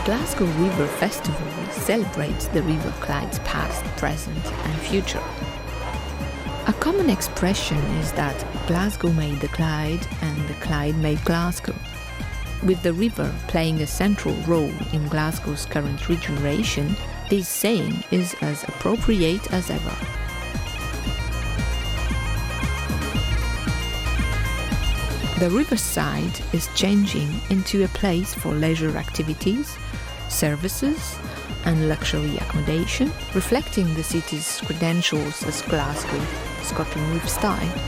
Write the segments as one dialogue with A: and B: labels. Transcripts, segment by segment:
A: Glasgow River Festival celebrates the River Clyde's past, present and future. A common expression is that Glasgow made the Clyde and the Clyde made Glasgow, with the river playing a central role in Glasgow's current regeneration. This saying is as appropriate as ever. The riverside is changing into a place for leisure activities, services and luxury accommodation, reflecting the city's credentials as Glasgow, Scotland with style.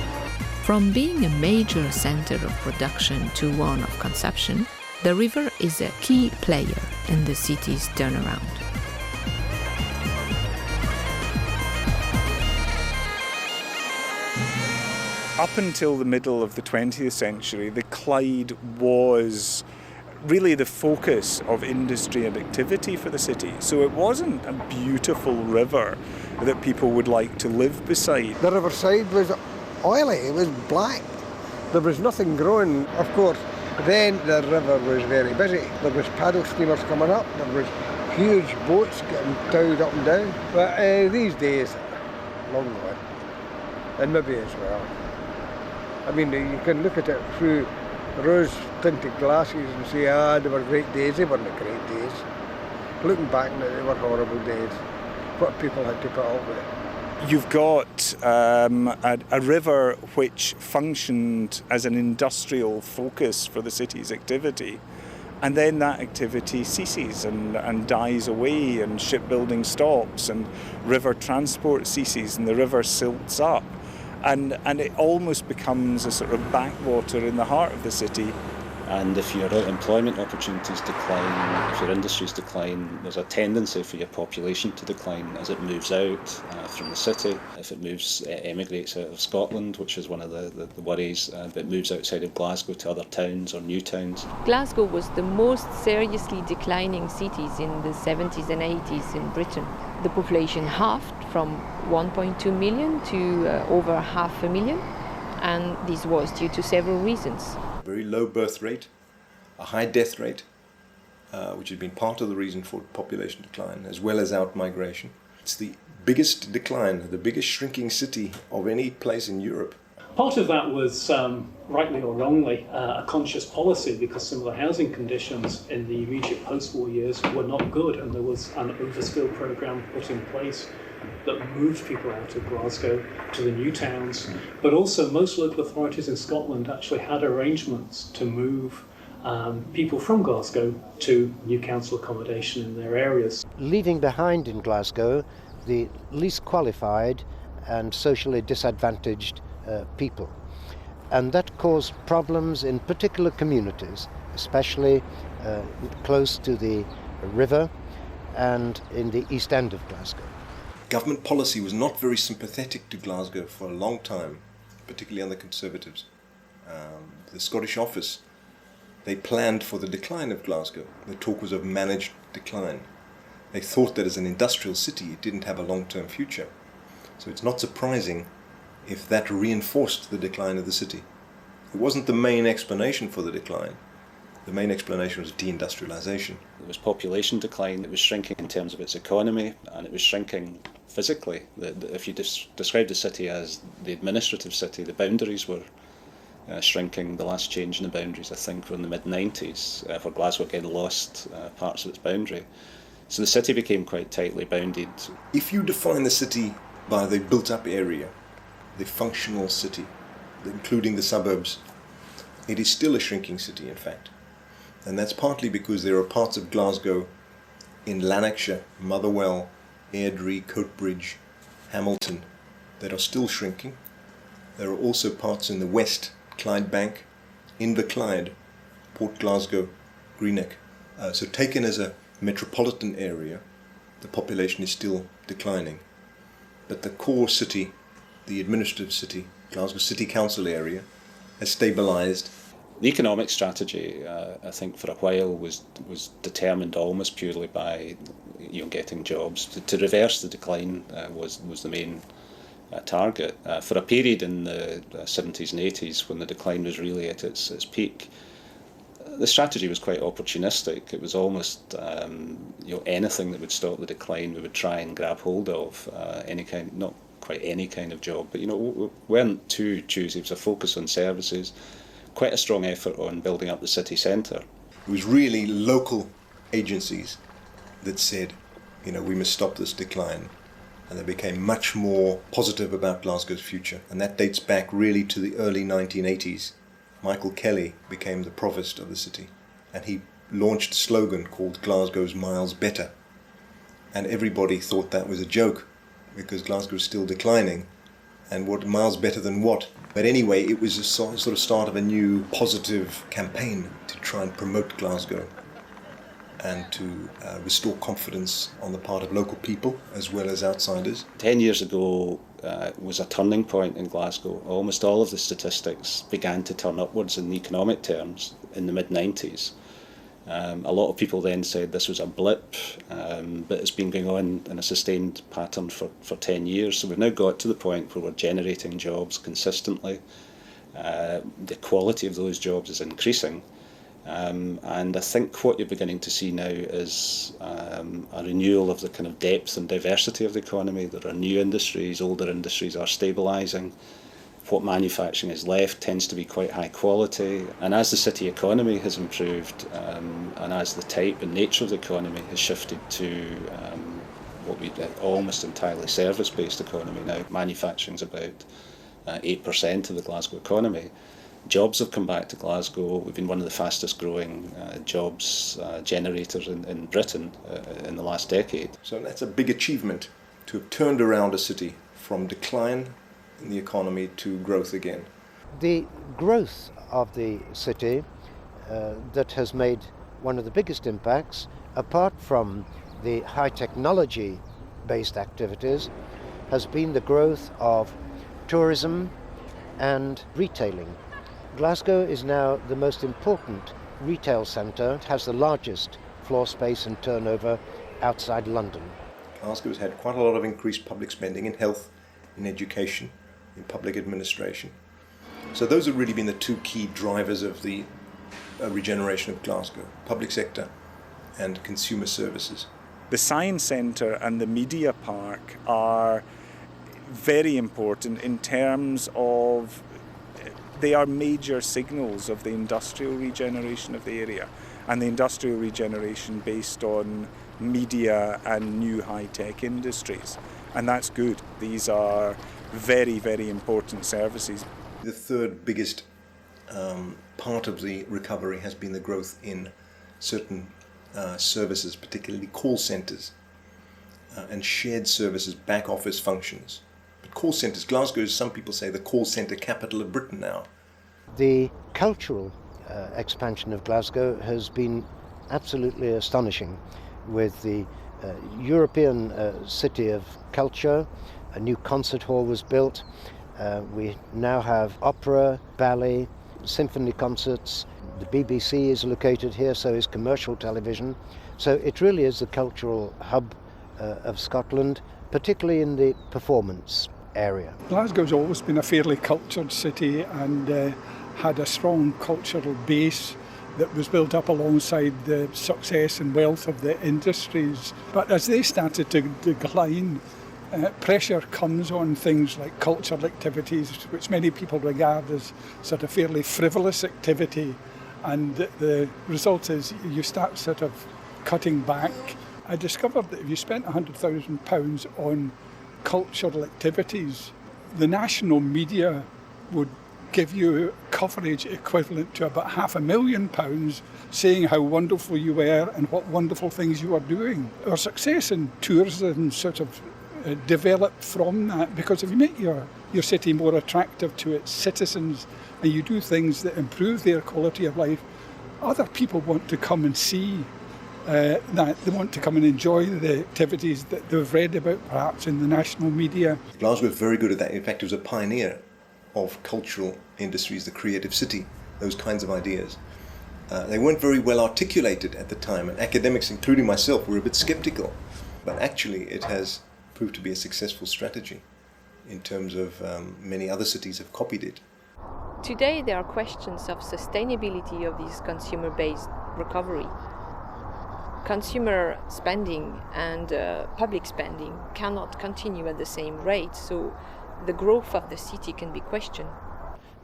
A: From being a major centre of production to one of consumption, the river is a key player in the city's turnaround.
B: Up until the middle of the 20th century, the Clyde was really the focus of industry and activity for the city. So it wasn't a beautiful river that people would like to live beside.
C: The riverside was oily, it was black. There was nothing growing. Of course, then the river was very busy. There was paddle steamers coming up, there was huge boats getting towed up and down. But these days, long gone. And maybe as well. I mean, you can look at it through rose-tinted glasses and say, they were great days. They weren't great days. Looking back now, they were horrible days. What people had to put up with.
B: You've got a river which functioned as an industrial focus for the city's activity, and then that activity ceases and dies away, and shipbuilding stops, and river transport ceases, and the river silts up. And it almost becomes a sort of backwater in the heart of the city.
D: And if your employment opportunities decline, if your industries decline, there's a tendency for your population to decline as it moves out from the city. If it emigrates out of Scotland, which is one of the worries, if it moves outside of Glasgow to other towns or new towns.
A: Glasgow was the most seriously declining cities in the 70s and 80s in Britain. The population halved from 1.2 million to over 500,000, and this was due to several reasons.
E: Very low birth rate, a high death rate, which has been part of the reason for population decline, as well as out-migration. It's the biggest decline, the biggest shrinking city of any place in Europe.
F: Part of that was, rightly or wrongly, a conscious policy, because some of the housing conditions in the immediate post-war years were not good, and there was an overspill programme put in place that moved people out of Glasgow to the new towns. But also most local authorities in Scotland actually had arrangements to move people from Glasgow to new council accommodation in their areas.
G: Leaving behind in Glasgow the least qualified and socially disadvantaged people. And that caused problems in particular communities, especially close to the river and in the East End of Glasgow.
E: Government policy was not very sympathetic to Glasgow for a long time, particularly on the Conservatives. The Scottish Office, they planned for the decline of Glasgow. The talk was of managed decline. They thought that as an industrial city it didn't have a long-term future. So it's not surprising if that reinforced the decline of the city. It wasn't the main explanation for the decline. The main explanation was deindustrialisation.
D: There was population decline, it was shrinking in terms of its economy, and it was shrinking physically. If you describe the city as the administrative city, the boundaries were shrinking. The last change in the boundaries, I think, were in the mid-90s, where Glasgow again lost parts of its boundary. So the city became quite tightly bounded.
E: If you define the city by the built-up area, the functional city, including the suburbs, it is still a shrinking city, in fact. And that's partly because there are parts of Glasgow in Lanarkshire, Motherwell, Airdrie, Coatbridge, Hamilton, that are still shrinking. There are also parts in the west, Clydebank, Inverclyde, Port Glasgow, Greenock. So taken as a metropolitan area, the population is still declining. But the core city, the administrative city, Glasgow City Council area, has stabilised.
D: The economic strategy, I think, for a while was determined almost purely by getting jobs. To reverse the decline was the main target. For a period in the 70s and 80s, when the decline was really at its peak, The strategy was quite opportunistic. It was almost anything that would stop the decline we would try and grab hold of, not quite any kind of job, but we weren't too choosy. It was a focus on services, quite a strong effort on building up the city centre.
E: It was really local agencies that said, we must stop this decline. And they became much more positive about Glasgow's future. And that dates back really to the early 1980s. Michael Kelly became the provost of the city. And he launched a slogan called Glasgow's Miles Better. And everybody thought that was a joke, because Glasgow was still declining. And what miles better than what? But anyway, it was a sort of start of a new positive campaign to try and promote Glasgow and to restore confidence on the part of local people as well as outsiders.
D: 10 years ago was a turning point in Glasgow. Almost all of the statistics began to turn upwards in economic terms in the mid-90s. A lot of people then said this was a blip, but it's been going on in a sustained pattern for 10 years. So we've now got to the point where we're generating jobs consistently. The quality of those jobs is increasing. And I think what you're beginning to see now is a renewal of the kind of depth and diversity of the economy. There are new industries, older industries are stabilising. What manufacturing is left tends to be quite high quality. And as the city economy has improved, and as the type and nature of the economy has shifted to what we almost entirely service-based economy now, manufacturing is about 8% of the Glasgow economy. Jobs have come back to Glasgow. We've been one of the fastest growing jobs generators in Britain in the last decade.
E: So that's a big achievement, to have turned around a city from decline in the economy to growth again.
G: The growth of the city that has made one of the biggest impacts, apart from the high technology based activities, has been the growth of tourism and retailing. Glasgow is now the most important retail centre. It has the largest floor space and turnover outside London.
E: Glasgow has had quite a lot of increased public spending in health, in education, in public administration. So those have really been the two key drivers of the regeneration of Glasgow: public sector and consumer services.
B: The Science Centre and the Media Park are very important in terms of they are major signals of the industrial regeneration of the area, and the industrial regeneration based on media and new high-tech industries. And that's good. These are very, very important services.
E: The third biggest part of the recovery has been the growth in certain services, particularly call centres and shared services, back office functions. But call centres, Glasgow is, some people say, the call centre capital of Britain now.
G: The cultural expansion of Glasgow has been absolutely astonishing, with the European City of Culture. A new concert hall was built. We now have opera, ballet, symphony concerts. The BBC is located here, so is commercial television. So it really is the cultural hub of Scotland, particularly in the performance area.
H: Glasgow's always been a fairly cultured city and had a strong cultural base that was built up alongside the success and wealth of the industries. But as they started to decline, pressure comes on things like cultural activities, which many people regard as sort of fairly frivolous activity, and the result is you start sort of cutting back. I discovered that if you spent £100,000 on cultural activities, the national media would give you coverage equivalent to about £500,000 saying how wonderful you were and what wonderful things you were doing. Our success in tourism sort of developed from that, because if you make your city more attractive to its citizens and you do things that improve their quality of life, other people want to come and see that. They want to come and enjoy the activities that they've read about perhaps in the national media.
E: Glasgow was very good at that. In fact, it was a pioneer of cultural industries, the creative city, those kinds of ideas. They weren't very well articulated at the time, and academics, including myself, were a bit sceptical. But actually it has proved to be a successful strategy in terms of many other cities have copied it.
A: Today there are questions of sustainability of this consumer-based recovery. Consumer spending and public spending cannot continue at the same rate, so the growth of the city can be questioned.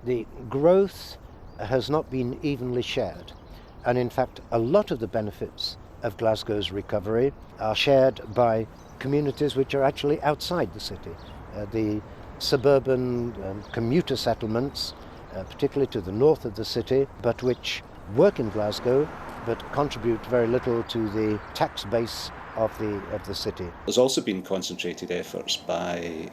G: The growth has not been evenly shared, and in fact a lot of the benefits of Glasgow's recovery are shared by communities which are actually outside the city. The suburban commuter settlements, particularly to the north of the city, but which work in Glasgow but contribute very little to the tax base of the city.
D: There's also been concentrated efforts by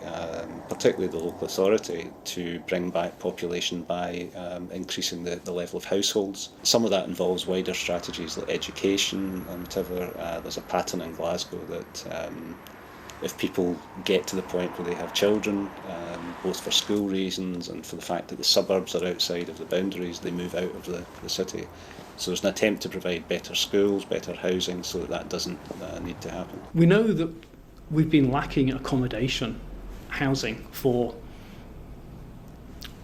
D: particularly the local authority to bring back population by increasing the level of households. Some of that involves wider strategies like education and whatever. There's a pattern in Glasgow that if people get to the point where they have children, both for school reasons and for the fact that the suburbs are outside of the boundaries, they move out of the city. So there's an attempt to provide better schools, better housing, so that doesn't need to happen.
F: We know that we've been lacking accommodation, housing for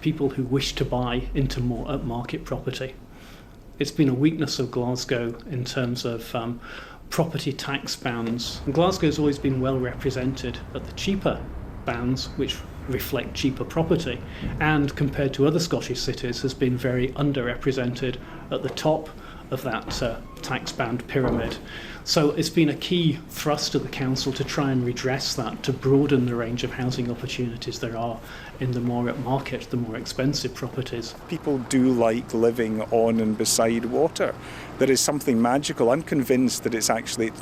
F: people who wish to buy into more upmarket property. It's been a weakness of Glasgow in terms of property tax bands. And Glasgow's always been well represented at the cheaper bands, which reflect cheaper property, and compared to other Scottish cities has been very underrepresented at the top of that tax band pyramid. So it's been a key thrust of the council to try and redress that, to broaden the range of housing opportunities there are in the more upmarket, the more expensive properties.
B: People do like living on and beside water. There is something magical. I'm convinced that it's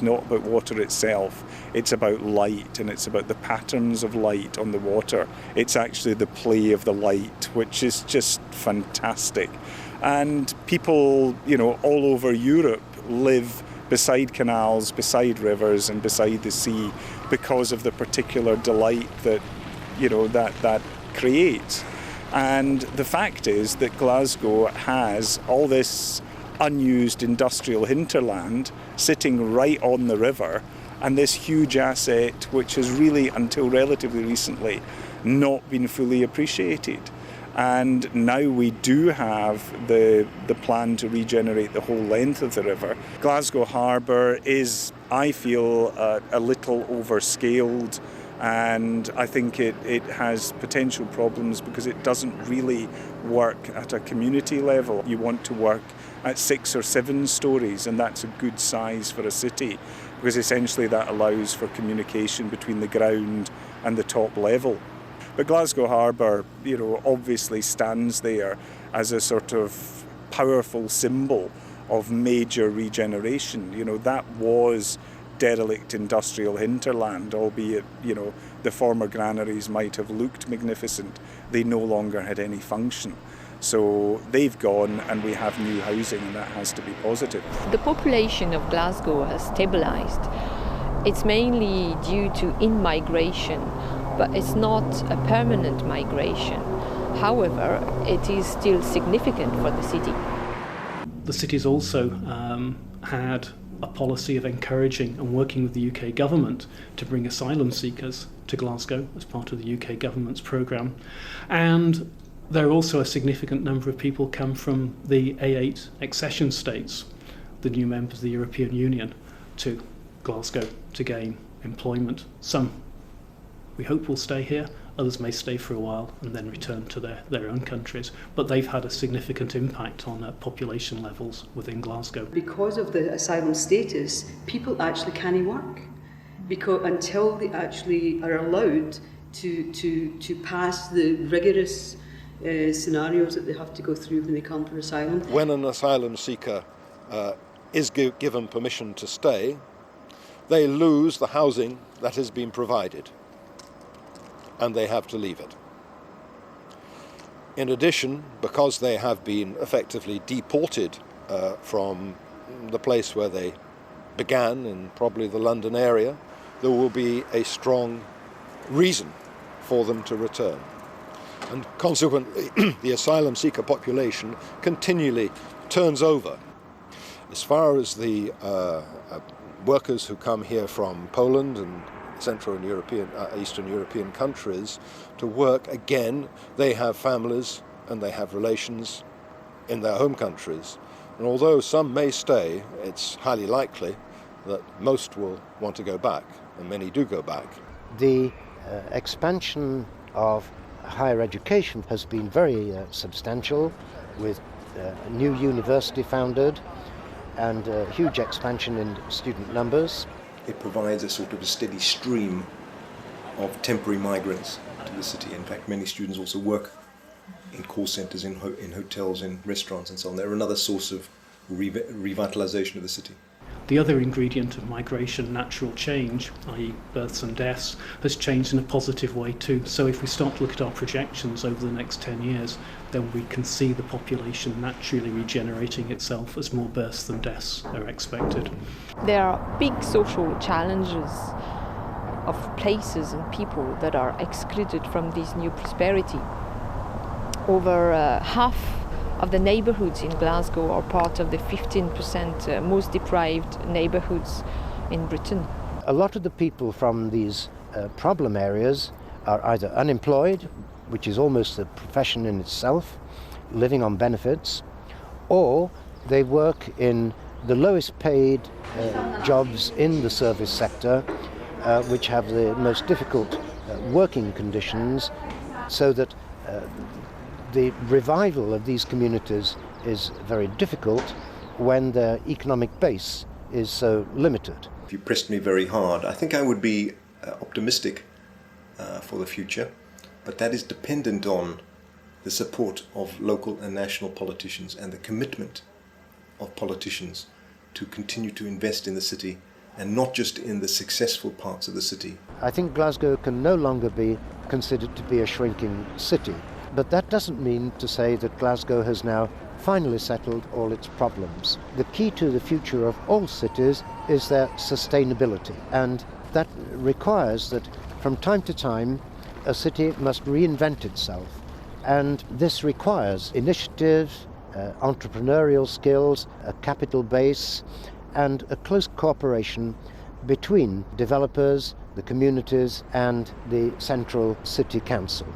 B: not about water itself. It's about light, and it's about the patterns of light on the water. It's actually the play of the light, which is just fantastic. And people, all over Europe live beside canals, beside rivers, and beside the sea because of the particular delight that, that creates. And the fact is that Glasgow has all this unused industrial hinterland sitting right on the river, and this huge asset which has really, until relatively recently, not been fully appreciated. And now we do have the plan to regenerate the whole length of the river. Glasgow Harbour is, I feel, a little overscaled, and I think it has potential problems because it doesn't really work at a community level. You want to work at 6 or 7 stories, and that's a good size for a city, because essentially that allows for communication between the ground and the top level. But Glasgow Harbour, obviously stands there as a sort of powerful symbol of major regeneration. That was derelict industrial hinterland, albeit, the former granaries might have looked magnificent. They no longer had any function. So they've gone, and we have new housing, and that has to be positive.
A: The population of Glasgow has stabilized. It's mainly due to in-migration, but it's not a permanent migration. However, it is still significant for the city.
F: The city's also had a policy of encouraging and working with the UK government to bring asylum seekers to Glasgow as part of the UK government's programme. And there are also a significant number of people come from the A8 accession states, the new members of the European Union, to Glasgow to gain employment. Some we hope will stay here, others may stay for a while and then return to their own countries. But they've had a significant impact on population levels within Glasgow.
I: Because of the asylum status, people actually can't work until they actually are allowed to pass the rigorous scenarios that they have to go through when they come for asylum.
J: When an asylum seeker is given permission to stay, they lose the housing that has been provided, and they have to leave it. In addition, because they have been effectively deported from the place where they began, in probably the London area, there will be a strong reason for them to return. And consequently, the asylum seeker population continually turns over. As far as the workers who come here from Poland and Central and Eastern European countries to work, again, they have families and they have relations in their home countries. And although some may stay, it's highly likely that most will want to go back, and many do go back.
G: The expansion of higher education has been very substantial, with a new university founded and a huge expansion in student numbers.
E: It provides a sort of a steady stream of temporary migrants to the city. In fact, many students also work in call centres, in hotels, in restaurants and so on. They're another source of revitalisation of the city.
F: The other ingredient of migration, natural change, i.e. births and deaths, has changed in a positive way too. So if we start to look at our projections over the next 10 years, then we can see the population naturally regenerating itself as more births than deaths are expected.
A: There are big social challenges of places and people that are excluded from this new prosperity. Over half of the neighbourhoods in Glasgow are part of the 15% most deprived neighbourhoods in Britain.
G: A lot of the people from these problem areas are either unemployed, which is almost a profession in itself, living on benefits, or they work in the lowest paid jobs in the service sector, which have the most difficult working conditions, so that the revival of these communities is very difficult when their economic base is so limited.
E: If you pressed me very hard, I think I would be optimistic for the future, but that is dependent on the support of local and national politicians and the commitment of politicians to continue to invest in the city and not just in the successful parts of the city.
G: I think Glasgow can no longer be considered to be a shrinking city. But that doesn't mean to say that Glasgow has now finally settled all its problems. The key to the future of all cities is their sustainability, and that requires that from time to time a city must reinvent itself. And this requires initiative, entrepreneurial skills, a capital base, and a close cooperation between developers, the communities, and the central city council.